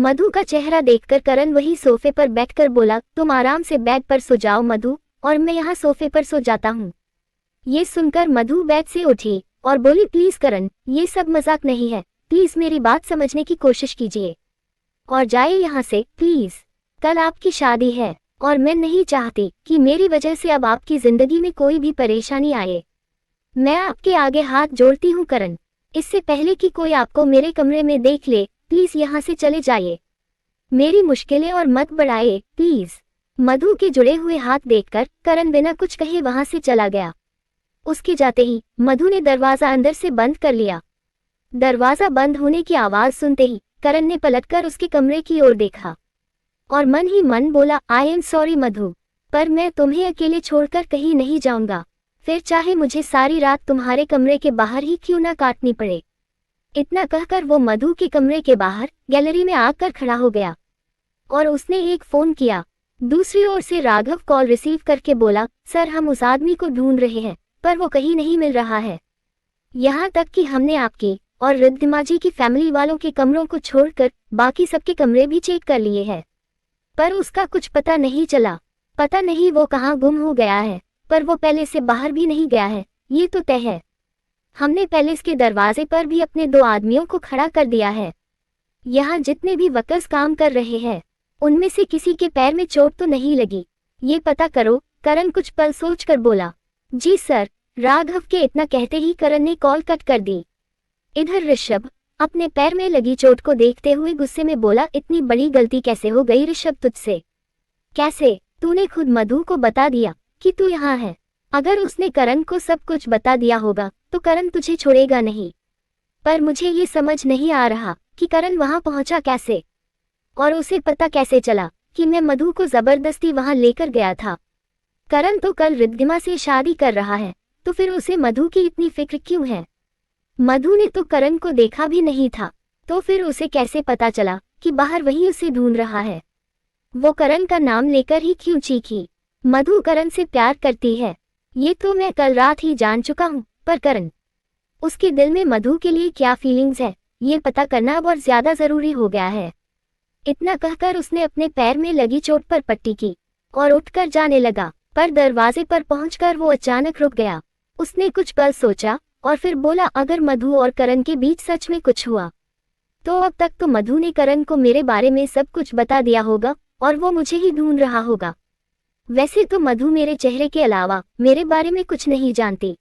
मधु का चेहरा देखकर करण वही सोफे पर बैठकर बोला, तुम आराम से बेड पर सो जाओ मधु, और मैं यहाँ सोफे पर सो जाता हूँ। ये सुनकर मधु बेड से उठी और बोली, प्लीज करण, ये सब मजाक नहीं है, प्लीज मेरी बात समझने की कोशिश कीजिए और जाइए यहाँ से प्लीज। कल आपकी शादी है और मैं नहीं चाहती कि मेरी वजह से अब आपकी जिंदगी में कोई भी परेशानी आए। मैं आपके आगे हाथ जोड़ती हूँ करण, इससे पहले कि कोई आपको मेरे कमरे में देख ले, प्लीज यहाँ से चले जाइए, मेरी मुश्किलें और मत बढ़ाइए प्लीज। मधु के जुड़े हुए हाथ देखकर करण बिना कुछ कहे वहां से चला गया। उसके जाते ही मधु ने दरवाजा अंदर से बंद कर लिया। दरवाजा बंद होने की आवाज सुनते ही करण ने पलटकर उसके कमरे की ओर देखा और मन ही मन बोला, आई एम सॉरी मधु, पर मैं तुम्हें अकेले छोड़कर कहीं नहीं जाऊंगा, फिर चाहे मुझे सारी रात तुम्हारे कमरे के बाहर ही क्यों ना काटनी पड़े। इतना कहकर वो मधु के कमरे के बाहर गैलरी में आकर खड़ा हो गया और उसने एक फोन किया। दूसरी ओर से राघव कॉल रिसीव करके बोला, सर हम उस आदमी को ढूंढ रहे हैं पर वो कहीं नहीं मिल रहा है। यहाँ तक कि हमने आपके और रिद्धिमा जी की फैमिली वालों के कमरों को छोड़कर बाकी सबके कमरे भी चेक कर लिए हैं, पर उसका कुछ पता नहीं चला। पता नहीं वो कहाँ गुम हो गया है, पर वो पैलेस से बाहर भी नहीं गया है, ये तो तय है। हमने पैलेस के दरवाजे पर भी अपने 2 आदमियों को खड़ा कर दिया है। यहाँ जितने भी वर्कर्स काम कर रहे हैं उनमें से किसी के पैर में चोट तो नहीं लगी, ये पता करो। करण कुछ पल सोचकर बोला, जी सर। राघव के इतना कहते ही करण ने कॉल कट कर दी। इधर ऋषभ अपने पैर में लगी चोट को देखते हुए गुस्से में बोला, इतनी बड़ी गलती कैसे हो गई ऋषभ तुझसे? कैसे? तूने खुद मधु को बता दिया कि तू यहाँ है। अगर उसने करण को सब कुछ बता दिया होगा तो करण तुझे छोड़ेगा नहीं, पर मुझे ये समझ नहीं आ रहा कि करण वहां पहुंचा कैसे और उसे पता कैसे चला कि मैं मधु को जबरदस्ती वहां लेकर गया था। करण तो कल रिद्धिमा से शादी कर रहा है, तो फिर उसे मधु की इतनी फिक्र क्यों है? मधु ने तो करण को देखा भी नहीं था, तो फिर उसे कैसे पता चला कि बाहर वही उसे ढूंढ रहा है? वो करण का नाम लेकर ही क्यों चीखी? मधु करण से प्यार करती है, ये तो मैं कल रात ही जान चुका हूँ, पर करण, उसके दिल में मधु के लिए क्या फीलिंग्स है ये पता करना अब और ज्यादा जरूरी हो गया है। इतना कहकर उसने अपने पैर में लगी चोट पर पट्टी की और उठकर जाने लगा, पर दरवाजे पर पहुंचकर वो अचानक रुक गया। उसने कुछ पल सोचा और फिर बोला, अगर मधु और करण के बीच सच में कुछ हुआ तो अब तक तो मधु ने करण को मेरे बारे में सब कुछ बता दिया होगा और वो मुझे ही ढूंढ रहा होगा। वैसे तो मधु मेरे चेहरे के अलावा मेरे बारे में कुछ नहीं जानती,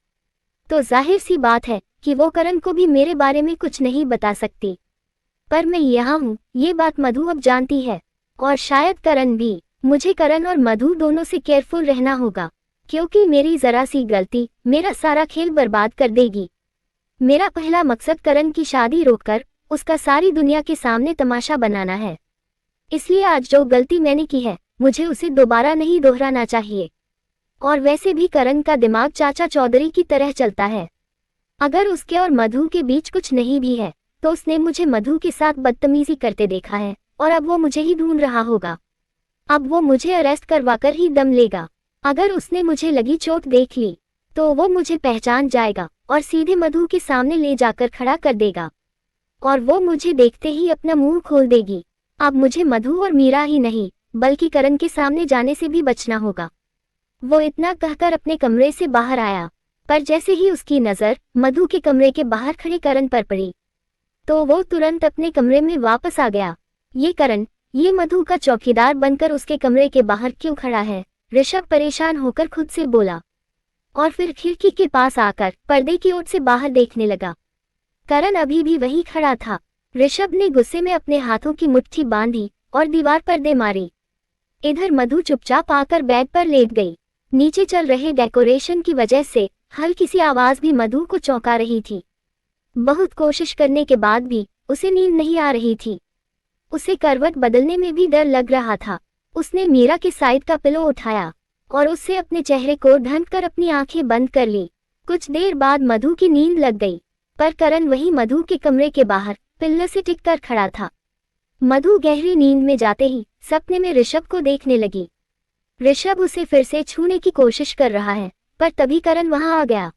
तो जाहिर सी बात है कि वो करण को भी मेरे बारे में कुछ नहीं बता सकती, पर मैं यहाँ हूँ ये बात मधु अब जानती है और शायद करण भी। मुझे करण और मधु दोनों से केयरफुल रहना होगा, क्योंकि मेरी जरा सी गलती मेरा सारा खेल बर्बाद कर देगी। मेरा पहला मकसद करण की शादी रोककर उसका सारी दुनिया के सामने तमाशा बनाना है, इसलिए आज जो गलती मैंने की है मुझे उसे दोबारा नहीं दोहराना चाहिए। और वैसे भी करण का दिमाग चाचा चौधरी की तरह चलता है, अगर उसके और मधु के बीच कुछ नहीं भी है तो उसने मुझे मधु के साथ बदतमीजी करते देखा है और अब वो मुझे ही ढूंढ रहा होगा। अब वो मुझे अरेस्ट करवाकर ही दम लेगा। अगर उसने मुझे लगी चोट देख ली तो वो मुझे पहचान जाएगा और सीधे मधु के सामने ले जाकर खड़ा कर देगा और वो मुझे देखते ही अपना मुंह खोल देगी। अब मुझे मधु और मीरा ही नहीं बल्कि करण के सामने जाने से भी बचना होगा। वो इतना कहकर अपने कमरे से बाहर आया, पर जैसे ही उसकी नजर मधु के कमरे के बाहर खड़े करण पर पड़ी तो वो तुरंत अपने कमरे में वापस आ गया। ये करण, ये मधु का चौकीदार बनकर उसके कमरे के बाहर क्यों खड़ा है? ऋषभ परेशान होकर खुद से बोला और फिर खिड़की के पास आकर पर्दे की ओर से बाहर देखने लगा। करण अभी भी वहीं खड़ा था। ऋषभ ने गुस्से में अपने हाथों की मुट्ठी बांधी और दीवार पर दे मारी। इधर मधु चुपचाप आकर बेड पर लेट गई। नीचे चल रहे डेकोरेशन की वजह से हल्की सी आवाज भी मधु को चौंका रही थी। बहुत कोशिश करने के बाद भी उसे नींद नहीं आ रही थी। उसे करवट बदलने में भी डर लग रहा था। उसने मीरा के साइड का पिलो उठाया और उससे अपने चेहरे को ढंककर अपनी आंखें बंद कर ली। कुछ देर बाद मधु की नींद लग गई, पर करण वही मधु के कमरे के बाहर पिल्ले से टिककर खड़ा था। मधु गहरी नींद में जाते ही सपने में ऋषभ को देखने लगी। ऋषभ उसे फिर से छूने की कोशिश कर रहा है, पर तभी करण वहां आ गया।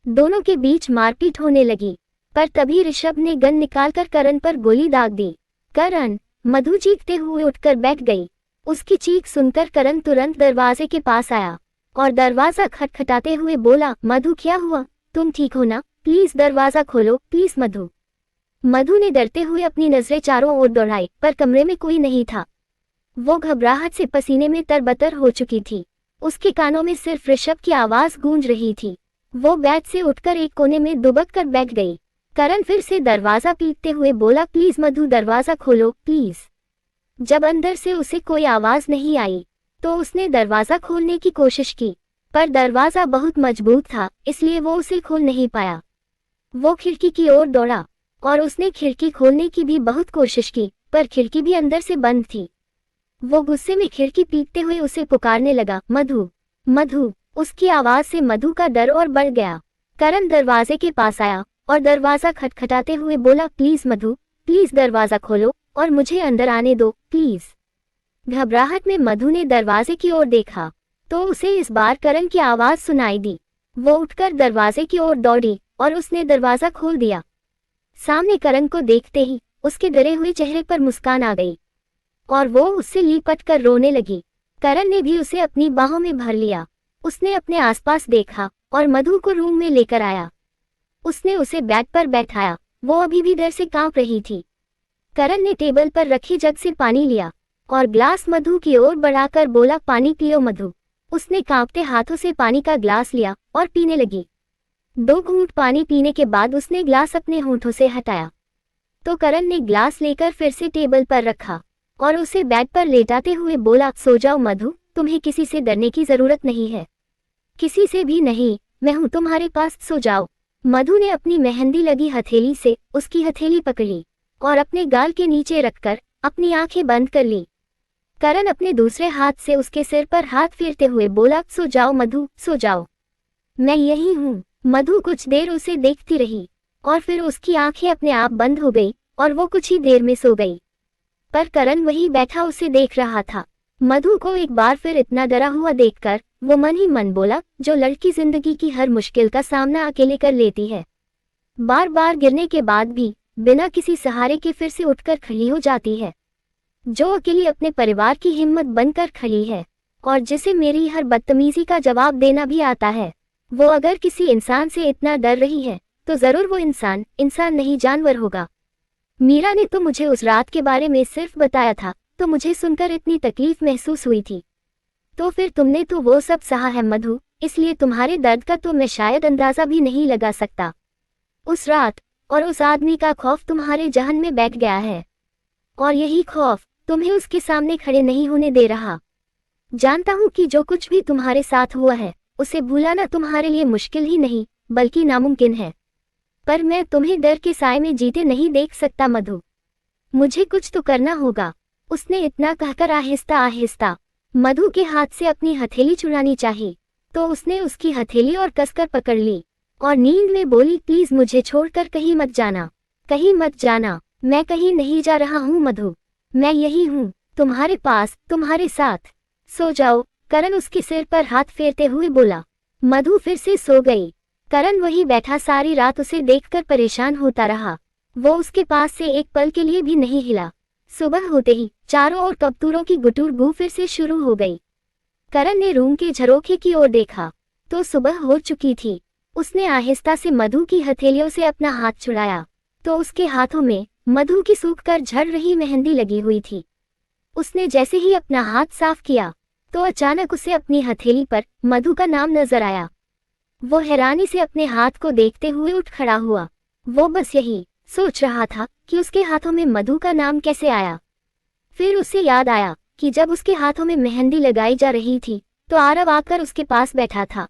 दोनों के बीच मारपीट होने लगी, पर तभी ऋषभ ने गन निकालकर करण पर गोली दाग दी। करण, मधु चीखते हुए उठकर बैठ गई। उसकी चीख सुनकर करण तुरंत दरवाजे के पास आया और दरवाजा खटखटाते हुए बोला, मधु क्या हुआ, तुम ठीक हो ना, प्लीज दरवाजा खोलो प्लीज मधु। मधु ने डरते हुए अपनी नजरें चारों ओर दौड़ाई पर कमरे में कोई नहीं था। वो घबराहट से पसीने में तरबतर हो चुकी थी। उसके कानों में सिर्फ ऋषभ की आवाज गूंज रही थी। वो बेड से उठकर एक कोने में दुबक कर बैठ गई। करण फिर से दरवाजा पीटते हुए बोला, प्लीज मधु दरवाजा खोलो प्लीज। जब अंदर से उसे कोई आवाज नहीं आई तो उसने दरवाजा खोलने की कोशिश की, पर दरवाजा बहुत मजबूत था इसलिए वो उसे खोल नहीं पाया। वो खिड़की की ओर दौड़ा और उसने खिड़की खोलने की भी बहुत कोशिश की, पर खिड़की भी अंदर से बंद थी। वो गुस्से में खिड़की पीटते हुए उसे पुकारने लगा, मधु मधु। उसकी आवाज से मधु का डर और बढ़ गया। करण दरवाजे के पास आया और दरवाजा खटखटाते हुए बोला, प्लीज मधु प्लीज दरवाजा खोलो और मुझे अंदर आने दो प्लीज। घबराहट में मधु ने दरवाजे की ओर देखा तो उसे इस बार करण की आवाज सुनाई दी। वो उठकर दरवाजे की ओर दौड़ी और उसने दरवाजा खोल दिया। सामने करण को देखते ही उसके डरे हुए चेहरे पर मुस्कान आ गई और वो उससे लिपट कर रोने लगी। करण ने भी उसे अपनी बाहों में भर लिया। उसने अपने आसपास देखा और मधु को रूम में लेकर आया। उसने उसे बेड पर बैठाया। वो अभी भी डर से कांप रही थी। करण ने टेबल पर रखी जग से पानी लिया और ग्लास मधु की ओर बढ़ाकर बोला, पानी पियो मधु। उसने कांपते हाथों से पानी का ग्लास लिया और पीने लगी। 2 घूंट पानी पीने के बाद उसने ग्लास अपने होंठों से हटाया तो करण ने ग्लास लेकर फिर से टेबल पर रखा और उसे बेड पर लेटाते हुए बोला, सो जाओ मधु, तुम्हें किसी से डरने की जरूरत नहीं है, किसी से भी नहीं, मैं हूं तुम्हारे पास, सो जाओ। मधु ने अपनी मेहंदी लगी हथेली से उसकी हथेली पकड़ी और अपने गाल के नीचे रखकर अपनी आंखें बंद कर ली। करण अपने दूसरे हाथ से उसके सिर पर हाथ फेरते हुए बोला, सो जाओ मधु सो जाओ, मैं यही हूँ। मधु कुछ देर उसे देखती रही और फिर उसकी आंखें अपने आप बंद हो गई और वो कुछ ही देर में सो गई। पर करण वहीं बैठा उसे देख रहा था। मधु को एक बार फिर इतना डरा हुआ देखकर वो मन ही मन बोला, जो लड़की जिंदगी की हर मुश्किल का सामना अकेले कर लेती है, बार बार गिरने के बाद भी बिना किसी सहारे के फिर से उठकर खड़ी हो जाती है, जो अकेली अपने परिवार की हिम्मत बनकर खड़ी है और जिसे मेरी हर बदतमीजी का जवाब देना भी आता है, वो अगर किसी इंसान से इतना डर रही है तो जरूर वो इंसान नहीं जानवर होगा। मीरा ने तो मुझे उस रात के बारे में सिर्फ बताया था तो मुझे सुनकर इतनी तकलीफ महसूस हुई थी, तो फिर तुमने तो वो सब सहा है मधु, इसलिए तुम्हारे दर्द का तो मैं शायद अंदाजा भी नहीं लगा सकता। उस रात और उस आदमी का खौफ तुम्हारे जहन में बैठ गया है और यही खौफ तुम्हें उसके सामने खड़े नहीं होने दे रहा। जानता हूँ कि जो कुछ भी तुम्हारे साथ हुआ है उसे भुलाना तुम्हारे लिए मुश्किल ही नहीं बल्कि नामुमकिन है, पर मैं तुम्हें डर के साए में जीते नहीं देख सकता मधु, मुझे कुछ तो करना होगा। उसने इतना कहकर आहिस्ता आहिस्ता मधु के हाथ से अपनी हथेली छुड़ानी चाही तो उसने उसकी हथेली और कसकर पकड़ ली और नींद में बोली, प्लीज मुझे छोड़कर कहीं मत जाना, कहीं मत जाना, मैं कहीं नहीं जा रहा हूँ मधु, मैं यही हूँ तुम्हारे पास, तुम्हारे साथ, सो जाओ। करण उसके सिर पर हाथ फेरते हुए बोला। मधु फिर से सो गई। करण वहीं बैठा सारी रात उसे देखकर परेशान होता रहा। वो उसके पास से एक पल के लिए भी नहीं हिला। सुबह होते ही चारों ओर कबूतरों की गुटुर गू फिर से शुरू हो गई। करण ने रूम के झरोखे की ओर देखा तो सुबह हो चुकी थी। उसने आहिस्ता से मधु की हथेलियों से अपना हाथ छुड़ाया तो उसके हाथों में मधु की सूखकर झड़ रही मेहंदी लगी हुई थी। उसने जैसे ही अपना हाथ साफ किया तो अचानक उसे अपनी हथेली पर मधु का नाम नजर आया। वो हैरानी से अपने हाथ को देखते हुए उठ खड़ा हुआ। वो बस यही सोच रहा था कि उसके हाथों में मधु का नाम कैसे आया। फिर उसे याद आया कि जब उसके हाथों में मेहंदी लगाई जा रही थी तो आरव आकर उसके पास बैठा था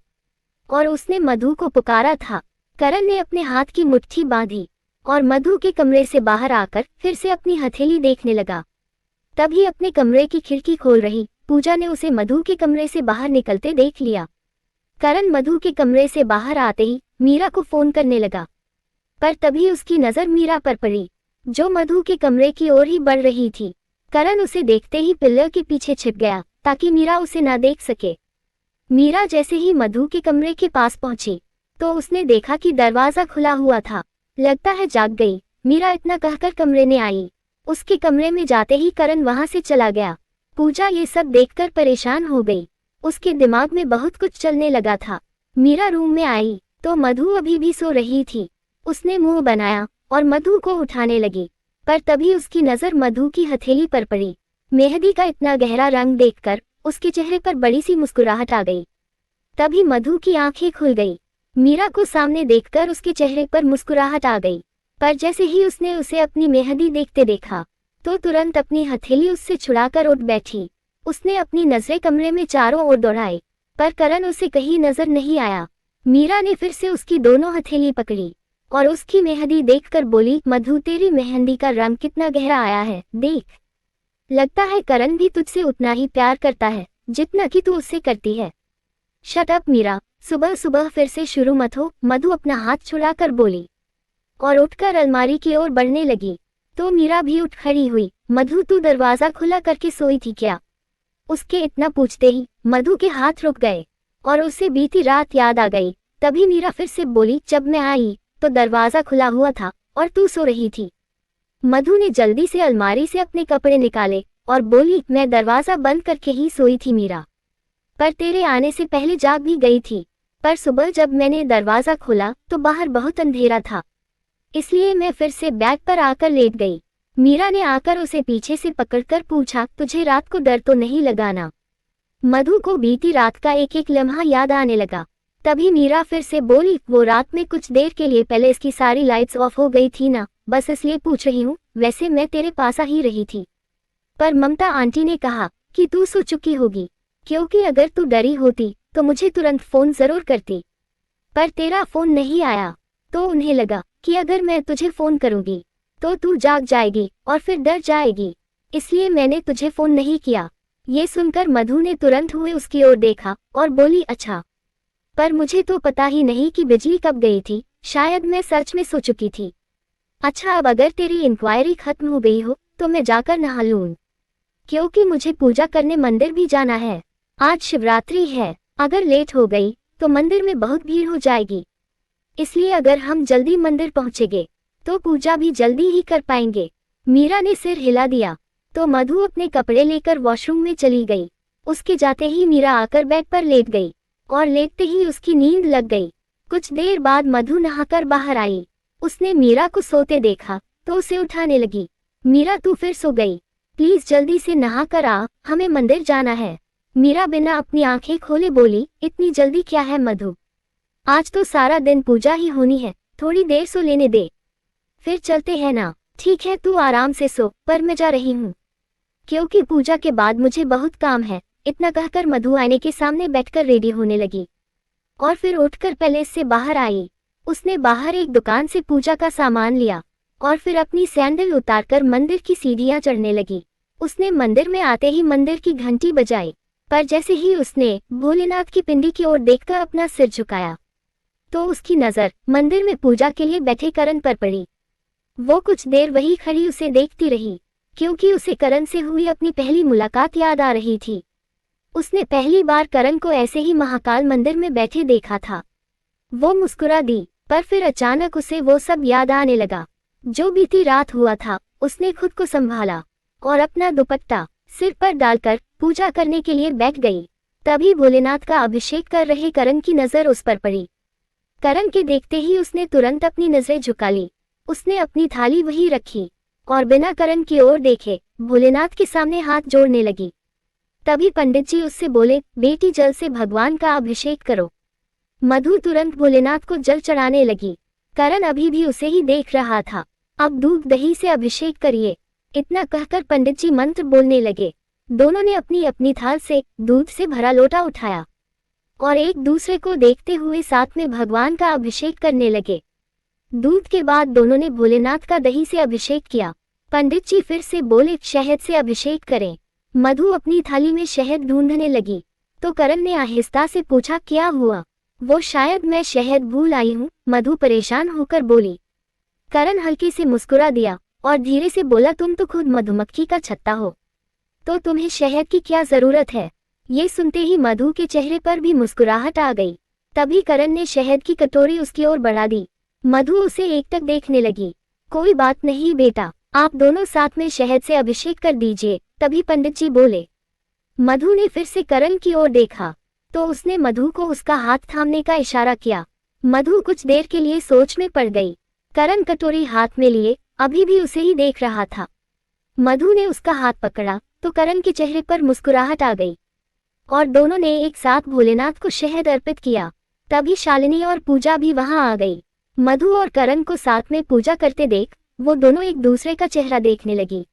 और उसने मधु को पुकारा था। करण ने अपने हाथ की मुट्ठी बांधी और मधु के कमरे से बाहर आकर फिर से अपनी हथेली देखने लगा। तभी अपने कमरे की खिड़की खोल रही पूजा ने उसे मधु के कमरे से बाहर निकलते देख लिया। करण मधु के कमरे से बाहर आते ही मीरा को फोन करने लगा, पर तभी उसकी नजर मीरा पर पड़ी जो मधु के कमरे की ओर ही बढ़ रही थी। करण उसे देखते ही पिल्लर के पीछे छिप गया ताकि मीरा उसे ना देख सके। मीरा जैसे ही मधु के कमरे के पास पहुंची तो उसने देखा कि दरवाजा खुला हुआ था। लगता है जाग गई, मीरा इतना कहकर कमरे में आई उसके कमरे में जाते ही करण वहां से चला गया। पूजा ये सब देखकर परेशान हो गई। उसके दिमाग में बहुत कुछ चलने लगा था। मीरा रूम में आई तो मधु अभी भी सो रही थी। उसने मुंह बनाया और मधु को उठाने लगी, पर तभी उसकी नजर मधु की हथेली पर पड़ी। मेहंदी का इतना गहरा रंग देखकर उसके चेहरे पर बड़ी सी मुस्कुराहट आ गई। तभी मधु की आंखें खुल गई। मीरा को सामने देखकर उसके चेहरे पर मुस्कुराहट आ गई, पर जैसे ही उसने उसे अपनी मेहंदी देखते देखा तो तुरंत अपनी हथेली उससे छुड़ाकर उठ बैठी। उसने अपनी नजरें कमरे में चारों ओर दौड़ाई, पर करण उसे कहीं नजर नहीं आया। मीरा ने फिर से उसकी दोनों हथेली पकड़ी और उसकी मेहंदी देखकर बोली, मधु तेरी मेहंदी का रंग कितना गहरा आया है, देख। लगता है करण भी तुझसे उतना ही प्यार करता है जितना कि तू उससे करती है। शट अप मीरा, सुबह सुबह फिर से शुरू मत हो, मधु अपना हाथ छुड़ाकर बोली और उठकर अलमारी की ओर बढ़ने लगी। तो मीरा भी उठ खड़ी हुई। मधु तू दरवाजा खुला करके सोई थी क्या? उसके इतना पूछते ही मधु के हाथ रुक गए और उसे बीती रात याद आ गई। तभी मीरा फिर से बोली, जब मैं आई तो दरवाजा खुला हुआ था और तू सो रही थी। मधु ने जल्दी से अलमारी से अपने कपड़े निकाले और बोली, मैं दरवाजा बंद करके ही सोई थी मीरा, पर तेरे आने से पहले जाग भी गई थी। पर सुबह जब मैंने दरवाजा खोला तो बाहर बहुत अंधेरा था, इसलिए मैं फिर से बेड पर आकर लेट गई। मीरा ने आकर उसे पीछे से पकड़कर पूछा, तुझे रात को डर तो नहीं लगा ना? मधु को बीती रात का एक एक लम्हा याद आने लगा। तभी मीरा फिर से बोली, वो रात में कुछ देर के लिए पहले इसकी सारी लाइट्स ऑफ हो गई थी ना, बस इसलिए पूछ रही हूँ। वैसे मैं तेरे पास ही रही थी, पर ममता आंटी ने कहा कि तू सो चुकी होगी, क्योंकि अगर तू डरी होती तो मुझे तुरंत फोन जरूर करती, पर तेरा फोन नहीं आया। तो उन्हें लगा कि अगर मैं तुझे फोन करूंगी तो तू जाग जाएगी और फिर डर जाएगी, इसलिए मैंने तुझे फोन नहीं किया। ये सुनकर मधु ने तुरंत हुए उसकी ओर देखा और बोली, अच्छा, पर मुझे तो पता ही नहीं कि बिजली कब गई थी, शायद मैं सच में सो चुकी थी। अच्छा, अब अगर तेरी इंक्वायरी खत्म हो गई हो तो मैं जाकर नहा लूं, क्योंकि मुझे पूजा करने मंदिर भी जाना है। आज शिवरात्रि है, अगर लेट हो गई तो मंदिर में बहुत भीड़ हो जाएगी, इसलिए अगर हम जल्दी मंदिर पहुंचेंगे तो पूजा भी जल्दी ही कर पाएंगे। मीरा ने सिर हिला दिया तो मधु अपने कपड़े लेकर वॉशरूम में चली गई। उसके जाते ही मीरा आकर बेड पर लेट गई और लेटते ही उसकी नींद लग गई। कुछ देर बाद मधु नहाकर बाहर आई। उसने मीरा को सोते देखा तो उसे उठाने लगी। मीरा तू फिर सो गई, प्लीज जल्दी से नहा कर आ, हमें मंदिर जाना है। मीरा बिना अपनी आंखें खोले बोली, इतनी जल्दी क्या है मधु, आज तो सारा दिन पूजा ही होनी है, थोड़ी देर सो लेने दे, फिर चलते हैं ना। ठीक है, तू आराम से सो, पर मैं जा रही हूँ क्योंकि पूजा के बाद मुझे बहुत काम है। इतना कहकर मधु आईने के सामने बैठकर रेडी होने लगी और फिर उठकर पैलेस से बाहर आई। उसने बाहर एक दुकान से पूजा का सामान लिया और फिर अपनी सैंडल उतारकर मंदिर की सीढ़ियां चढ़ने लगी। उसने मंदिर में आते ही मंदिर की घंटी बजाई, पर जैसे ही उसने भोलेनाथ की पिंडी की ओर देखकर अपना सिर झुकाया तो उसकी नजर मंदिर में पूजा के लिए बैठे करण पर पड़ी। वो कुछ देर वही खड़ी उसे देखती रही, क्योंकि उसे करण से हुई अपनी पहली मुलाकात याद आ रही थी। उसने पहली बार करण को ऐसे ही महाकाल मंदिर में बैठे देखा था। वो मुस्कुरा दी, पर फिर अचानक उसे वो सब याद आने लगा जो बीती रात हुआ था। उसने खुद को संभाला और अपना दुपट्टा सिर पर डालकर पूजा करने के लिए बैठ गई। तभी भोलेनाथ का अभिषेक कर रहे करण की नजर उस पर पड़ी। करण के देखते ही उसने तुरंत अपनी नजरें झुका ली। उसने अपनी थाली वहीं रखी और बिना करण की ओर देखे भोलेनाथ के सामने हाथ जोड़ने लगी। तभी पंडित जी उससे बोले, बेटी जल से भगवान का अभिषेक करो। मधु तुरंत भोलेनाथ को जल चढ़ाने लगी। करण अभी भी उसे ही देख रहा था। अब दूध दही से अभिषेक करिए, इतना कहकर पंडित जी मंत्र बोलने लगे। दोनों ने अपनी अपनी थाल से दूध से भरा लोटा उठाया और एक दूसरे को देखते हुए साथ में भगवान का अभिषेक करने लगे। दूध के बाद दोनों ने भोलेनाथ का दही से अभिषेक किया। पंडित जी फिर से बोले, शहद से अभिषेक करें। मधु अपनी थाली में शहद ढूंढने लगी तो करण ने आहिस्ता से पूछा, क्या हुआ? वो शायद मैं शहद भूल आई हूँ, मधु परेशान होकर बोली। करण हल्के से मुस्कुरा दिया और धीरे से बोला, तुम तो खुद मधुमक्खी का छत्ता हो, तो तुम्हें शहद की क्या जरूरत है? ये सुनते ही मधु के चेहरे पर भी मुस्कुराहट आ गई। तभी करण ने शहद की कटोरी उसकी ओर बढ़ा दी। मधु उसे एकटक देखने लगी। कोई बात नहीं बेटा, आप दोनों साथ में शहद से अभिषेक कर दीजिए। तभी पंडित जी बोले। मधु ने फिर से करण की ओर देखा तो उसने मधु को उसका हाथ थामने का इशारा किया। मधु कुछ देर के लिए सोच में पड़ गई। करण कटोरी हाथ में लिए अभी भी उसे ही देख रहा था। मधु ने उसका हाथ पकड़ा तो करण के चेहरे पर मुस्कुराहट आ गई और दोनों ने एक साथ भोलेनाथ को शहद अर्पित किया। तभी शालिनी और पूजा भी वहां आ गई। मधु और करण को साथ में पूजा करते देख वो दोनों एक दूसरे का चेहरा देखने लगी।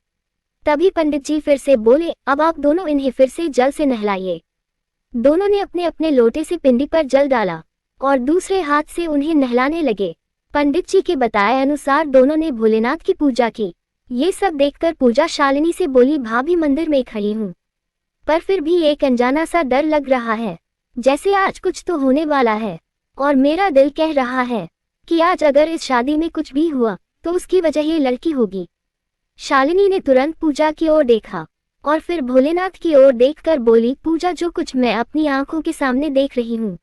तभी पंडित जी फिर से बोले, अब आप दोनों इन्हें फिर से जल से नहलाइए। दोनों ने अपने अपने लोटे से पिंडी पर जल डाला और दूसरे हाथ से उन्हें नहलाने लगे। पंडित जी के बताए अनुसार दोनों ने भोलेनाथ की पूजा की। ये सब देखकर पूजा शालिनी से बोली, भाभी मंदिर में खड़ी हूँ पर फिर भी एक अनजाना सा डर लग रहा है, जैसे आज कुछ तो होने वाला है और मेरा दिल कह रहा है कि आज अगर इस शादी में कुछ भी हुआ तो उसकी वजह ये लड़की होगी। शालिनी ने तुरंत पूजा की ओर देखा और फिर भोलेनाथ की ओर देखकर बोली, पूजा जो कुछ मैं अपनी आंखों के सामने देख रही हूँ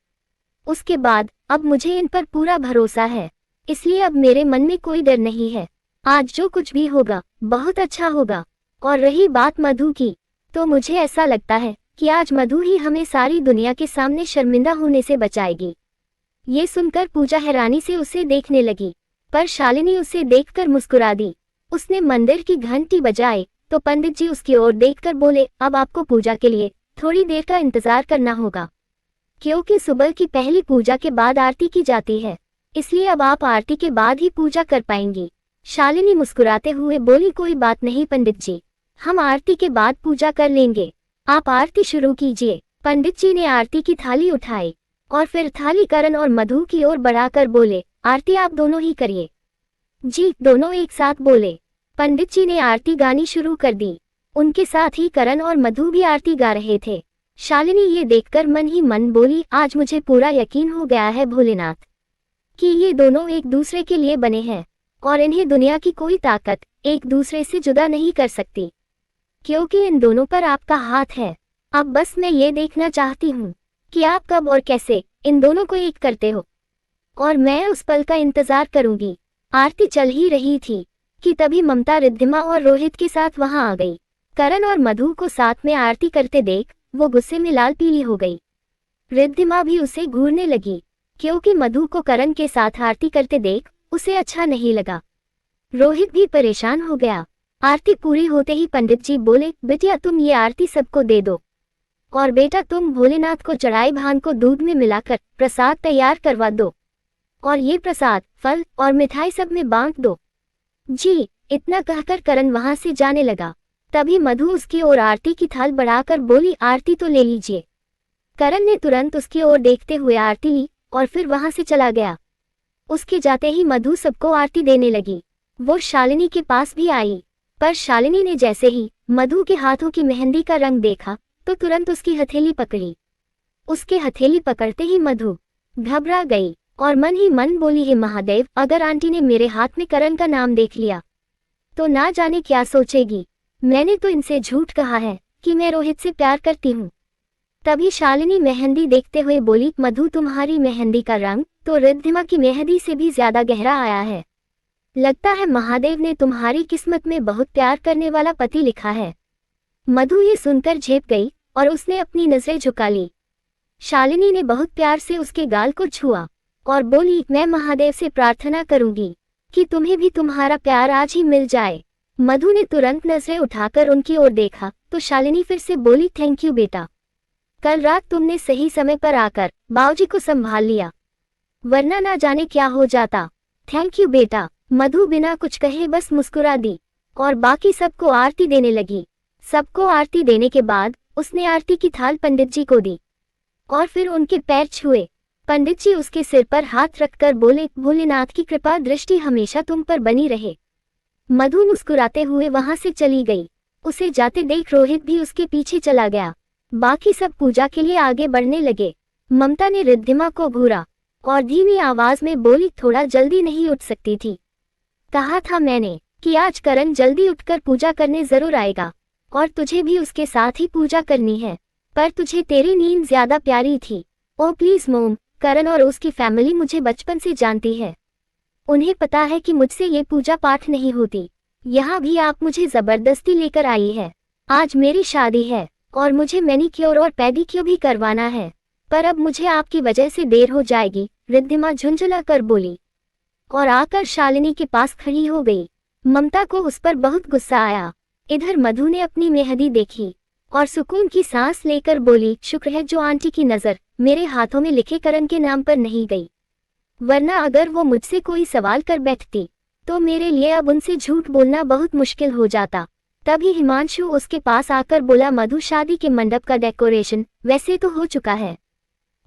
उसके बाद अब मुझे इन पर पूरा भरोसा है, इसलिए अब मेरे मन में कोई डर नहीं है। आज जो कुछ भी होगा बहुत अच्छा होगा। और रही बात मधु की तो मुझे ऐसा लगता है कि आज मधु ही हमें सारी दुनिया के सामने शर्मिंदा होने से बचाएगी। ये सुनकर पूजा हैरानी से उसे देखने लगी पर शालिनी उसे देखकर मुस्कुरा दी। उसने मंदिर की घंटी बजाई तो पंडित जी उसकी ओर देखकर बोले, अब आपको पूजा के लिए थोड़ी देर का इंतजार करना होगा क्योंकि सुबह की पहली पूजा के बाद आरती की जाती है, इसलिए अब आप आरती के बाद ही पूजा कर पाएंगी। शालिनी मुस्कुराते हुए बोली, कोई बात नहीं पंडित जी, हम आरती के बाद पूजा कर लेंगे, आप आरती शुरू कीजिए। पंडित जी ने आरती की थाली उठाई और फिर थाली करण और मधु की ओर बढ़ाकर बोले, आरती आप दोनों ही करिए। जी, दोनों एक साथ बोले। पंडित जी ने आरती गानी शुरू कर दी। उनके साथ ही करण और मधु भी आरती गा रहे थे। शालिनी ये देखकर मन ही मन बोली, आज मुझे पूरा यकीन हो गया है भोलेनाथ कि ये दोनों एक दूसरे के लिए बने हैं और इन्हें दुनिया की कोई ताकत एक दूसरे से जुदा नहीं कर सकती, क्योंकि इन दोनों पर आपका हाथ है। अब बस मैं ये देखना चाहती हूँ कि आप कब और कैसे इन दोनों को एक करते हो और मैं उस पल का इंतजार करूंगी। आरती चल ही रही थी कि तभी ममता रिद्धिमा और रोहित के साथ वहां आ गई। करण और मधु को साथ में आरती करते देख वो गुस्से में लाल पीली हो गई। रिद्धिमा भी उसे घूरने लगी क्योंकि मधु को करण के साथ आरती करते देख उसे अच्छा नहीं लगा। रोहित भी परेशान हो गया। आरती पूरी होते ही पंडित जी बोले, बिटिया तुम ये आरती सबको दे दो और बेटा तुम भोलेनाथ को चढ़ाई भांग को दूध में मिलाकर प्रसाद तैयार करवा दो और ये प्रसाद फल और मिठाई सब में बांट दो। जी, इतना कहकर करण वहां से जाने लगा। तभी मधु उसकी ओर आरती की थाल बढ़ाकर बोली, आरती तो ले लीजिए। करण ने तुरंत उसकी ओर देखते हुए आरती ली और फिर वहां से चला गया। उसके जाते ही मधु सबको आरती देने लगी। वो शालिनी के पास भी आई पर शालिनी ने जैसे ही मधु के हाथों की मेहंदी का रंग देखा तो तुरंत उसकी हथेली पकड़ी। उसके हथेली पकड़ते ही मधु घबरा गई और मन ही मन बोली, हे महादेव, अगर आंटी ने मेरे हाथ में करण का नाम देख लिया तो ना जाने क्या सोचेगी। मैंने तो इनसे झूठ कहा है कि मैं रोहित से प्यार करती हूँ। तभी शालिनी मेहंदी देखते हुए बोली, मधु तुम्हारी मेहंदी का रंग तो रिद्धिमा की मेहंदी से भी ज्यादा गहरा आया है। लगता है महादेव ने तुम्हारी किस्मत में बहुत प्यार करने वाला पति लिखा है। मधु ये सुनकर झेप गई और उसने अपनी नजरें झुका ली। शालिनी ने बहुत प्यार से उसके गाल को छुआ और बोली, मैं महादेव से प्रार्थना करूंगी कि तुम्हें भी तुम्हारा प्यार आज ही मिल जाए। मधु ने तुरंत नजरें उठाकर उनकी ओर देखा तो शालिनी फिर से बोली, थैंक यू बेटा, कल रात तुमने सही समय पर आकर बाऊजी को संभाल लिया, वरना ना जाने क्या हो जाता। थैंक यू बेटा। मधु बिना कुछ कहे बस मुस्कुरा दी और बाकी सबको आरती देने लगी। सबको आरती देने के बाद उसने आरती की थाल पंडित जी को दी और फिर उनके पैर छुए। पंडित जी उसके सिर पर हाथ रखकर बोले, भोलेनाथ की कृपा दृष्टि हमेशा तुम पर बनी रहे। मधु मुस्कुराते हुए वहां से चली गई। उसे जाते देख रोहित भी उसके पीछे चला गया। बाकी सब पूजा के लिए आगे बढ़ने लगे। ममता ने रिद्धिमा को घूरा और धीमी आवाज में बोली, थोड़ा जल्दी नहीं उठ सकती थी? कहा था मैंने कि आज करण जल्दी उठकर पूजा करने जरूर आएगा और तुझे भी उसके साथ ही पूजा करनी है, पर तुझे तेरी नींद ज्यादा प्यारी थी। ओ प्लीज मोम, करण और उसकी फैमिली मुझे बचपन से जानती है। उन्हें पता है कि मुझसे ये पूजा पाठ नहीं होती, यहाँ भी आप मुझे जबरदस्ती लेकर आई है। आज मेरी शादी है और मुझे मैनीक्योर और पेडिक्योर भी करवाना है, पर अब मुझे आपकी वजह से देर हो जाएगी, रिद्धिमा झुंझुला कर बोली और आकर शालिनी के पास खड़ी हो गई। ममता को उस पर बहुत गुस्सा आया। इधर मधु ने अपनी मेहंदी देखी और सुकून की सांस लेकर बोली, शुक्र है जो आंटी की नजर मेरे हाथों में लिखे करण के नाम पर नहीं गई, वरना अगर वो मुझसे कोई सवाल कर बैठती तो मेरे लिए अब उनसे झूठ बोलना बहुत मुश्किल हो जाता। तभी हिमांशु उसके पास आकर बोला, मधु शादी के मंडप का डेकोरेशन वैसे तो हो चुका है,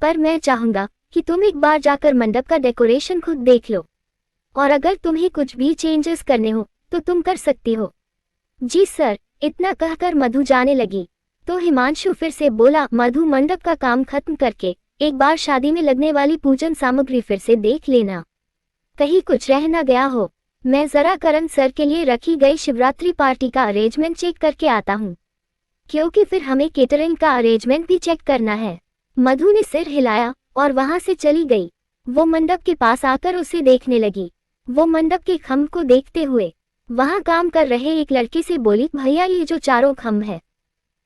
पर मैं चाहूंगा कि तुम एक बार जाकर मंडप का डेकोरेशन खुद देख लो, और अगर तुम्हें कुछ भी चेंजेस करने हो तो तुम कर सकती हो। जी सर। इतना कहकर मधु जाने लगी तो हिमांशु फिर से बोला, मधु मंडप का काम खत्म करके एक बार शादी में लगने वाली पूजन सामग्री फिर से देख लेना, कहीं कुछ रह न गया हो। मैं जरा करण सर के लिए रखी गई शिवरात्रि पार्टी का अरेंजमेंट चेक करके आता हूँ, क्योंकि फिर हमें केटरिंग का अरेंजमेंट भी चेक करना है। मधु ने सिर हिलाया और वहां से चली गई। वो मंडप के पास आकर उसे देखने लगी। वो मंडप के खम्भ को देखते हुए वहां काम कर रहे एक लड़के से बोली, भैया ये जो चारों खम्भ है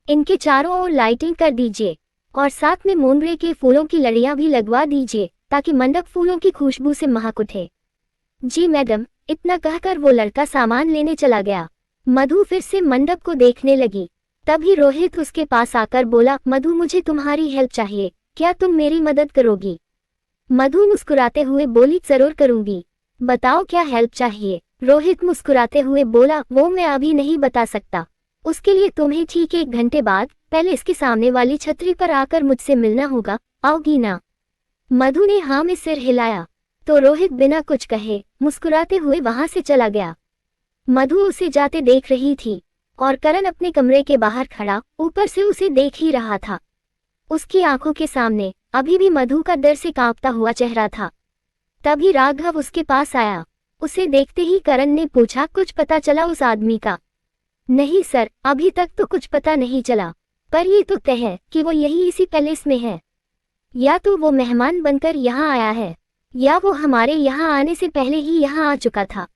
इनके चारों ओर लाइटिंग कर दीजिए और साथ में मोंगरे के फूलों की लड़ियां भी लगवा दीजिए ताकि मंडप फूलों की खुशबू से महक उठे। जी मैडम। इतना कहकर वो लड़का सामान लेने चला गया। मधु फिर से मंडप को देखने लगी। तभी रोहित उसके पास आकर बोला, मधु मुझे तुम्हारी हेल्प चाहिए, क्या तुम मेरी मदद करोगी? मधु मुस्कुराते हुए बोली, जरूर करूंगी, बताओ क्या हेल्प चाहिए? रोहित मुस्कुराते हुए बोला, वो मैं अभी नहीं बता सकता, उसके लिए तुम्हें ठीक 1 घंटे बाद पहले इसके सामने वाली छतरी पर आकर मुझसे मिलना होगा, आओगी ना? मधु ने हाँ में सिर हिलाया तो रोहित बिना कुछ कहे मुस्कुराते हुए वहां से चला गया। मधु उसे जाते देख रही थी और करण अपने कमरे के बाहर खड़ा ऊपर से उसे देख ही रहा था। उसकी आंखों के सामने अभी भी मधु का डर से कांपता हुआ चेहरा था। तभी राघव उसके पास आया। उसे देखते ही करण ने पूछा, कुछ पता चला उस आदमी का? नहीं सर, अभी तक तो कुछ पता नहीं चला, पर ये तो तय है कि वो यही इसी पैलेस में है। या तो वो मेहमान बनकर यहाँ आया है या वो हमारे यहाँ आने से पहले ही यहाँ आ चुका था,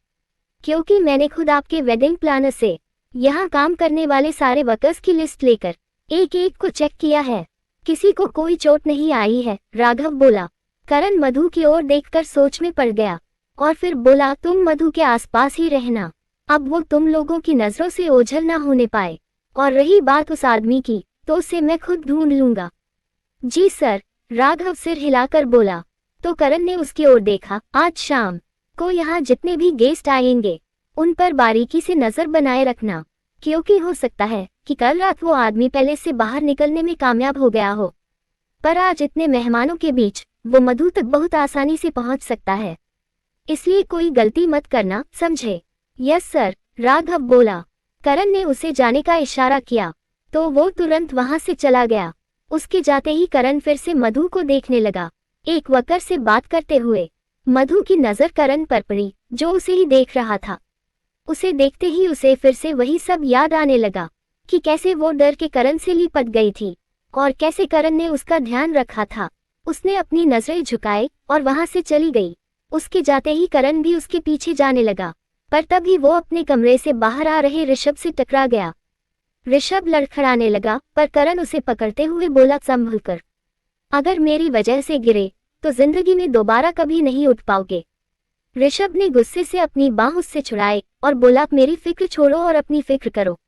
क्योंकि मैंने खुद आपके वेडिंग प्लानर से यहाँ काम करने वाले सारे वर्कर्स की लिस्ट लेकर एक एक को चेक किया है, किसी को कोई चोट नहीं आई है, राघव बोला। करण मधु की ओर देखकर सोच में पड़ गया और फिर बोला, तुम मधु के आसपास ही रहना, अब वो तुम लोगों की नजरों से ओझल ना होने पाए, और रही बात उस आदमी की तो उसे मैं खुद ढूंढ लूंगा। जी सर, राघव सिर हिलाकर बोला। तो करण ने उसकी ओर देखा, आज शाम को यहाँ जितने भी गेस्ट आएंगे उन पर बारीकी से नजर बनाए रखना, क्योंकि हो सकता है कि कल रात वो आदमी पैलेस से बाहर निकलने में कामयाब हो गया हो, पर आज इतने मेहमानों के बीच वो मधु तक बहुत आसानी से पहुंच सकता है, इसलिए कोई गलती मत करना, समझे? यस सर, राघव बोला। करण ने उसे जाने का इशारा किया तो वो तुरंत वहां से चला गया। उसके जाते ही करण फिर से मधु को देखने लगा, एक वर्कर से बात करते हुए। मधु की नजर करण पर पड़ी जो उसे ही देख रहा था। उसे देखते ही उसे फिर से वही सब याद आने लगा कि कैसे वो डर के करण से लिपट गई थी और कैसे करण ने उसका ध्यान रखा था। उसने अपनी नजरें झुकाए और वहां से चली गई। उसके जाते ही करण भी उसके पीछे जाने लगा, पर तभी वो अपने कमरे से बाहर आ रहे ऋषभ से टकरा गया। ऋषभ लड़खड़ाने लगा, पर करण उसे पकड़ते हुए बोला, संभल कर, अगर मेरी वजह से गिरे तो जिंदगी में दोबारा कभी नहीं उठ पाओगे। ऋषभ ने गुस्से से अपनी बांह उससे छुड़ाई और बोला, मेरी फिक्र छोड़ो और अपनी फिक्र करो,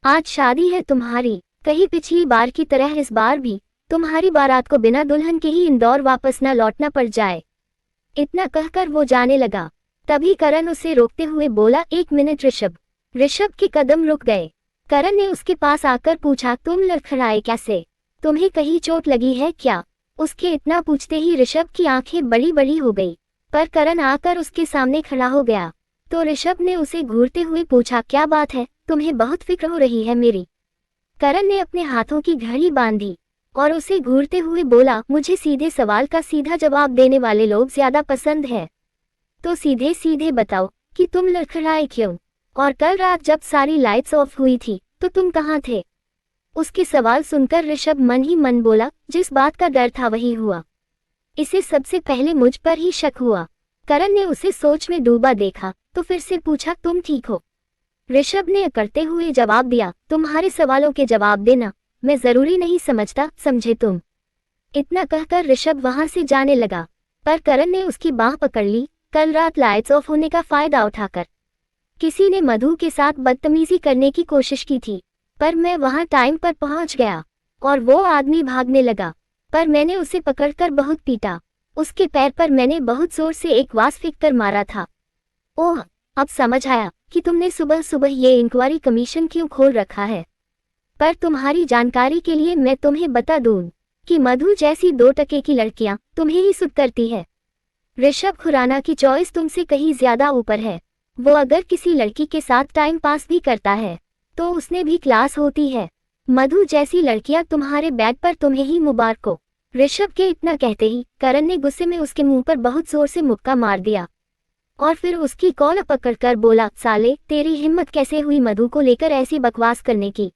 आज शादी है तुम्हारी, कहीं पिछली बार की तरह इस बार भी तुम्हारी बारात को बिना दुल्हन के ही इंदौर वापस न लौटना पड़ जाए। इतना कहकर वो जाने लगा। तभी करण उसे रोकते हुए बोला, 1 मिनट ऋषभ। ऋषभ के कदम रुक गए। करण ने उसके पास आकर पूछा, तुम लड़खड़ाए कैसे? तुम्हें कहीं चोट लगी है क्या? उसके इतना पूछते ही ऋषभ की आंखें बड़ी बड़ी हो गई, पर करण आकर उसके सामने खड़ा हो गया तो ऋषभ ने उसे घूरते हुए पूछा, क्या बात है, तुम्हें बहुत फिक्र हो रही है मेरी? करण ने अपने हाथों की घड़ी बांधी और उसे घूरते हुए बोला, मुझे सीधे सवाल का सीधा जवाब देने वाले लोग ज्यादा पसंद है, तो सीधे सीधे बताओ कि तुम लड़खड़ाए क्यों, और कल रात जब सारी लाइट्स ऑफ हुई थी तो तुम कहाँ थे? उसके सवाल सुनकर ऋषभ मन ही मन बोला, जिस बात का डर था वही हुआ, इसे सबसे पहले मुझ पर ही शक हुआ। करण ने उसे सोच में डूबा देखा तो फिर से पूछा, तुम ठीक हो? ऋषभ ने अकड़ते हुए जवाब दिया, तुम्हारे सवालों के जवाब देना मैं जरूरी नहीं समझता, समझे तुम। इतना कहकर ऋषभ वहां से जाने लगा, पर करण ने उसकी बाह पकड़ ली। कल रात लाइट्स ऑफ होने का फायदा उठाकर किसी ने मधु के साथ बदतमीजी करने की कोशिश की थी, पर मैं वहां टाइम पर पहुंच गया और वो आदमी भागने लगा, पर मैंने उसे पकड़कर बहुत पीटा। उसके पैर पर मैंने बहुत जोर से एक वास फेंक कर मारा था। ओह, अब समझ आया कि तुमने सुबह सुबह ये इंक्वायरी कमीशन क्यों खोल रखा है। पर तुम्हारी जानकारी के लिए मैं तुम्हें बता दूं कि मधु जैसी 2 टके की लड़कियां तुम्हें ही सूट करती है। ऋषभ खुराना की चॉइस तुमसे कहीं ज्यादा ऊपर है। वो अगर किसी लड़की के साथ टाइम पास भी करता है तो उसने भी क्लास होती है। मधु जैसी लड़कियां तुम्हारे बैग पर तुम्हें ही मुबारक हो। ऋषभ के इतना कहते ही करण ने गुस्से में उसके मुंह पर बहुत जोर से मुक्का मार दिया और फिर उसकी कॉलर पकड़कर बोला, साले तेरी हिम्मत कैसे हुई मधु को लेकर ऐसी बकवास करने की।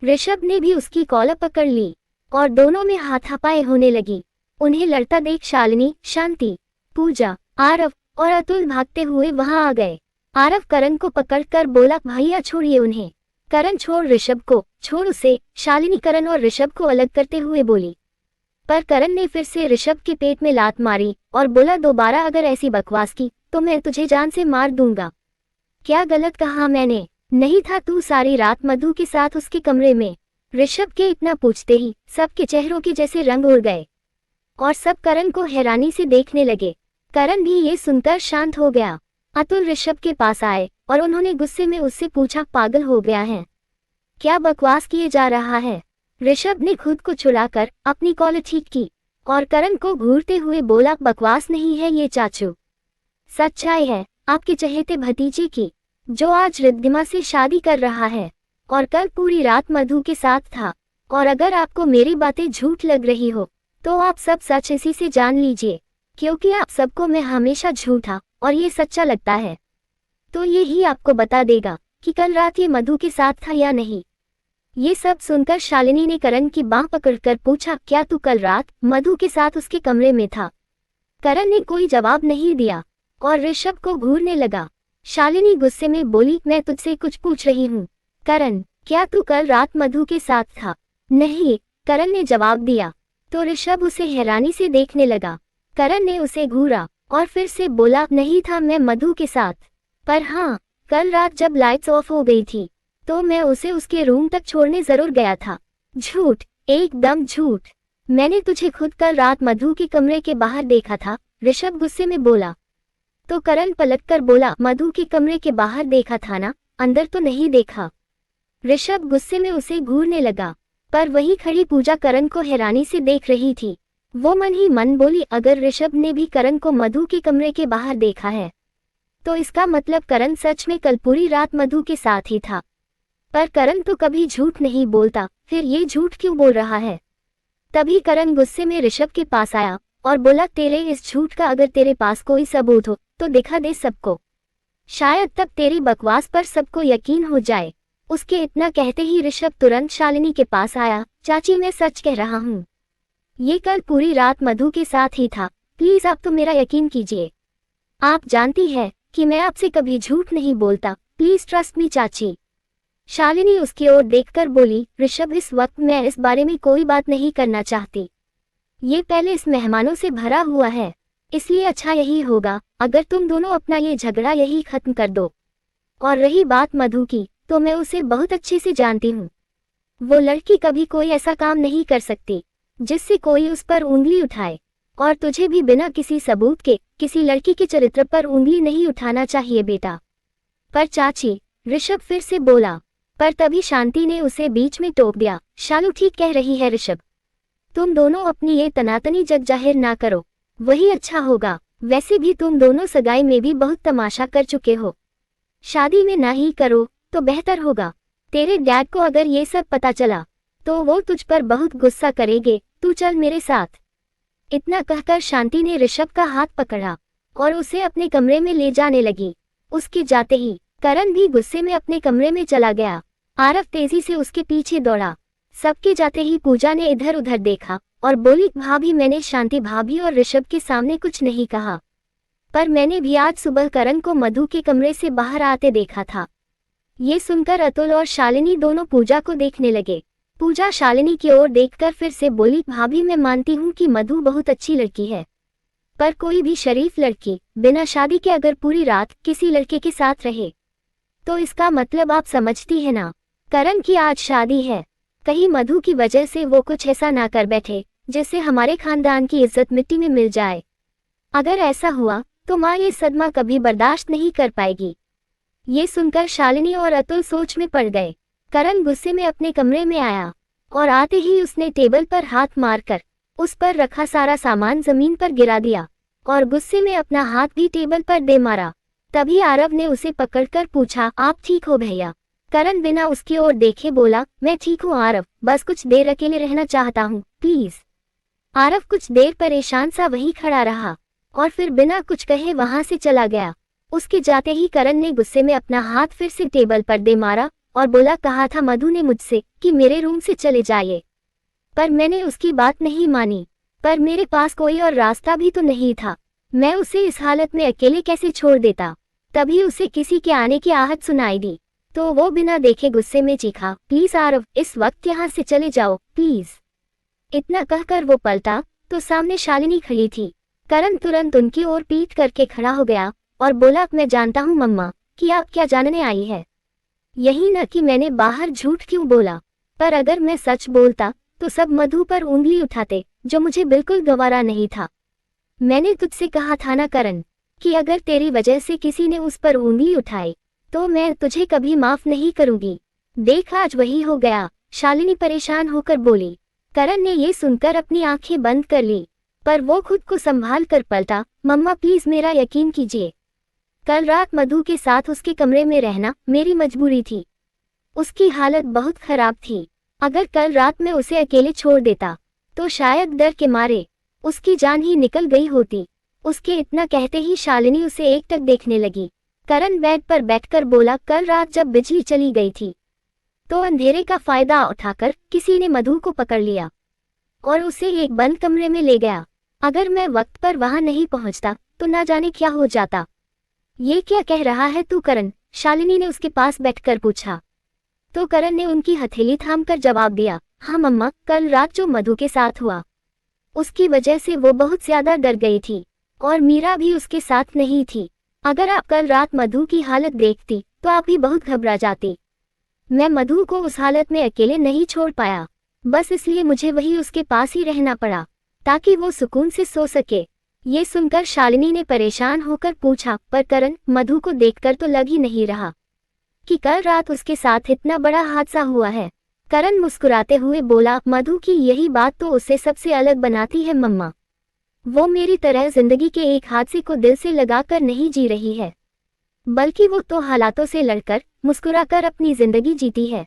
ऋषभ ने भी उसकी कॉलर पकड़ ली और दोनों में हाथापाई होने लगी। उन्हें लड़ता देख शालिनी, शांति, पूजा, आरव और अतुल भागते हुए वहां आ गए। आरव करण को पकड़कर बोला, भैया छोड़िए उन्हें। करण, छोड़ ऋषभ को, छोड़ उसे। शालिनी करण और ऋषभ को अलग करते हुए बोली, पर करण ने फिर से ऋषभ के पेट में लात मारी और बोला, दोबारा अगर ऐसी बकवास की तो मैं तुझे जान से मार दूंगा। क्या गलत कहा मैंने? नहीं था तू सारी रात मधु के साथ उसके कमरे में? ऋषभ के इतना पूछते ही सबके चेहरों के जैसे रंग उड़ गए और सब करण को हैरानी से देखने लगे। करण भी ये सुनकर शांत हो गया। अतुल ऋषभ के पास आए और उन्होंने गुस्से में उससे पूछा, पागल हो गया है क्या? बकवास किए जा रहा है। ऋषभ ने खुद को छुड़ाकर अपनी कॉलर ठीक की और करण को घूरते हुए बोला, बकवास नहीं है ये चाचू, सच्चाई है आपके चहेते भतीजे की, जो आज रिद्धिमा से शादी कर रहा है और कल पूरी रात मधु के साथ था। और अगर आपको मेरी बातें झूठ लग रही हो तो आप सब सच इसी से जान लीजिए, क्योंकि आप सबको मैं हमेशा झूठा और ये सच्चा लगता है। तो ये ही आपको बता देगा कि कल रात ये मधु के साथ था या नहीं। ये सब सुनकर शालिनी ने करण की बांह पकड़कर पूछा, क्या तू कल रात मधु के साथ उसके कमरे में था? करण ने कोई जवाब नहीं दिया और ऋषभ को घूरने लगा। शालिनी गुस्से में बोली, मैं तुझसे कुछ पूछ रही हूँ। करण, क्या तू कल रात मधु के साथ था? नहीं, करण ने जवाब दिया। तो ऋषभ उसे हैरानी से देखने लगा। करण ने उसे घूरा और फिर से बोला, नहीं था मैं मधु के साथ, पर हाँ, कल रात जब लाइट्स ऑफ हो गई थी तो मैं उसे उसके रूम तक छोड़ने जरूर गया था। झूठ, एकदम झूठ। मैंने तुझे खुद कल रात मधु के कमरे के बाहर देखा था। ऋषभ गुस्से में बोला। तो करण पलटकर बोला, मधु के कमरे के बाहर देखा था ना, अंदर तो नहीं देखा। ऋषभ गुस्से में उसे घूरने लगा, पर वही खड़ी पूजा करण को हैरानी से देख रही थी। वो मन ही मन बोली, अगर ऋषभ ने भी करण को मधु के कमरे के बाहर देखा है तो इसका मतलब करण सच में कल पूरी रात मधु के साथ ही था। पर करण तो कभी झूठ नहीं बोलता, फिर ये झूठ क्यों बोल रहा है? तभी करण गुस्से में ऋषभ के पास आया और बोला, तेरे इस झूठ का अगर तेरे पास कोई सबूत हो तो दिखा दे सबको, शायद तब तेरी बकवास पर सबको यकीन हो जाए। उसके इतना कहते ही ऋषभ तुरंत शालिनी के पास आया, चाची मैं सच कह रहा हूँ, ये कल पूरी रात मधु के साथ ही था, प्लीज आप तो मेरा यकीन कीजिए। आप जानती है कि मैं आपसे कभी झूठ नहीं बोलता, प्लीज ट्रस्ट मी चाची। शालिनी उसकी ओर देखकर बोली, ऋषभ इस वक्त मैं इस बारे में कोई बात नहीं करना चाहती। ये पहले इस मेहमानों से भरा हुआ है, इसलिए अच्छा यही होगा अगर तुम दोनों अपना ये झगड़ा यही खत्म कर दो। और रही बात मधु की, तो मैं उसे बहुत अच्छे से जानती हूँ। वो लड़की कभी कोई ऐसा काम नहीं कर सकती जिससे कोई उस पर उंगली उठाए, और तुझे भी बिना किसी सबूत के किसी लड़की के चरित्र पर उंगली नहीं उठाना चाहिए बेटा। पर चाची, ऋषभ फिर से बोला, पर तभी शांति ने उसे बीच में टोक दिया, शालू ठीक कह रही है ऋषभ, तुम दोनों अपनी ये तनातनी जग जाहिर ना करो, वही अच्छा होगा। वैसे भी तुम दोनों सगाई में भी बहुत तमाशा कर चुके हो, शादी में ना ही करो तो बेहतर होगा। तेरे डैड को अगर ये सब पता चला तो वो तुझ पर बहुत गुस्सा करेंगे, तू चल मेरे साथ। इतना कहकर शांति ने ऋषभ का हाथ पकड़ा और उसे अपने कमरे में ले जाने लगी। उसके जाते ही करण भी गुस्से में अपने कमरे में चला गया। आरव तेजी से उसके पीछे दौड़ा। सबके जाते ही पूजा ने इधर उधर देखा और बोली, भाभी मैंने शांति भाभी और ऋषभ के सामने कुछ नहीं कहा, पर मैंने भी आज सुबह करण को मधु के कमरे से बाहर आते देखा था। ये सुनकर अतुल और शालिनी दोनों पूजा को देखने लगे। पूजा शालिनी की ओर देखकर फिर से बोली, भाभी मैं मानती हूँ कि मधु बहुत अच्छी लड़की है, पर कोई भी शरीफ लड़की बिना शादी के अगर पूरी रात किसी लड़के के साथ रहे तो इसका मतलब आप समझती है ना, करण की आज शादी है, कहीं मधु की वजह से वो कुछ ऐसा ना कर बैठे जिससे हमारे खानदान की इज्जत मिट्टी में मिल जाए। अगर ऐसा हुआ तो माँ ये सदमा कभी बर्दाश्त नहीं कर पाएगी। ये सुनकर शालिनी और अतुल सोच में पड़ गए। करण गुस्से में अपने कमरे में आया और आते ही उसने टेबल पर हाथ मारकर उस पर रखा सारा सामान जमीन पर गिरा दिया और गुस्से में अपना हाथ भी टेबल पर दे मारा। तभी आरव ने उसे पकड़कर पूछा, आप ठीक हो भैया? करण बिना उसकी ओर देखे बोला, मैं ठीक हूँ आरव, बस कुछ देर अकेले रहना चाहता हूँ प्लीज। आरव कुछ देर परेशान सा वहीं खड़ा रहा और फिर बिना कुछ कहे वहां से चला गया। उसके जाते ही करण ने गुस्से में अपना हाथ फिर से टेबल पर दे मारा और बोला, कहा था मधु ने मुझसे कि मेरे रूम से चले जाइए, पर मैंने उसकी बात नहीं मानी, पर मेरे पास कोई और रास्ता भी तो नहीं था, मैं उसे इस हालत में अकेले कैसे छोड़ देता। तभी उसे किसी के आने की आहट सुनाई दी तो वो बिना देखे गुस्से में चीखा, प्लीज आरव इस वक्त यहाँ से चले जाओ प्लीज। इतना कहकर वो पलटा तो सामने शालिनी खड़ी थी। करण तुरंत उनकी ओर पीठ करके खड़ा हो गया और बोला, मैं जानता हूँ मम्मा कि आप क्या जानने आई है, यही न कि मैंने बाहर झूठ क्यों बोला, पर अगर मैं सच बोलता तो सब मधु पर उंगली उठाते, जो मुझे बिल्कुल गवारा नहीं था। मैंने तुझसे कहा था ना करण कि अगर तेरी वजह से किसी ने उस पर उंगली उठाई तो मैं तुझे कभी माफ नहीं करूंगी। देख आज वही हो गया, शालिनी परेशान होकर बोली। करण ने ये सुनकर अपनी आंखें बंद कर ली, पर वो खुद को संभाल कर पलटा, मम्मा प्लीज मेरा यकीन कीजिए, कल रात मधु के साथ उसके कमरे में रहना मेरी मजबूरी थी। उसकी हालत बहुत खराब थी, अगर कल रात में उसे अकेले छोड़ देता तो शायद डर के मारे उसकी जान ही निकल गई होती। उसके इतना कहते ही शालिनी उसे एकटक देखने लगी। करण बेड पर बैठकर बोला, कल रात जब बिजली चली गई थी तो अंधेरे का फायदा उठाकर किसी ने मधु को पकड़ लिया और उसे एक बंद कमरे में ले गया। अगर मैं वक्त पर वहां नहीं पहुंचता तो ना जाने क्या हो जाता। ये क्या कह रहा है तू करण? शालिनी ने उसके पास बैठकर पूछा। तो करण ने उनकी हथेली थामकर जवाब दिया, हाँ मम्मा, कल रात जो मधु के साथ हुआ उसकी वजह से वो बहुत ज्यादा डर गई थी और मीरा भी उसके साथ नहीं थी। अगर आप कल रात मधु की हालत देखती तो आप भी बहुत घबरा जाती। मैं मधु को उस हालत में अकेले नहीं छोड़ पाया, बस इसलिए मुझे वही उसके पास ही रहना पड़ा ताकि वो सुकून से सो सके। ये सुनकर शालिनी ने परेशान होकर पूछा, पर करण, मधु को देखकर तो लग ही नहीं रहा कि कल रात उसके साथ इतना बड़ा हादसा हुआ है। करण मुस्कुराते हुए बोला, मधु की यही बात तो उसे सबसे अलग बनाती है मम्मा, वो मेरी तरह जिंदगी के एक हादसे को दिल से लगाकर नहीं जी रही है, बल्कि वो तो हालातों से लड़कर मुस्कुराकर अपनी जिंदगी जीती है।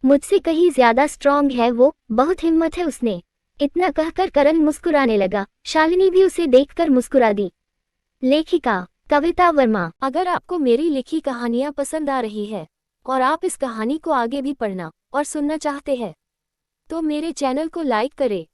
मुझसे कहीं ज्यादा स्ट्रांग है वो, बहुत हिम्मत है उसने। इतना कहकर करण मुस्कुराने लगा। शालिनी भी उसे देखकर मुस्कुरा दी। लेखिका कविता वर्मा। अगर आपको मेरी लिखी कहानियां पसंद आ रही है और आप इस कहानी को आगे भी पढ़ना और सुनना चाहते हैं तो मेरे चैनल को लाइक करें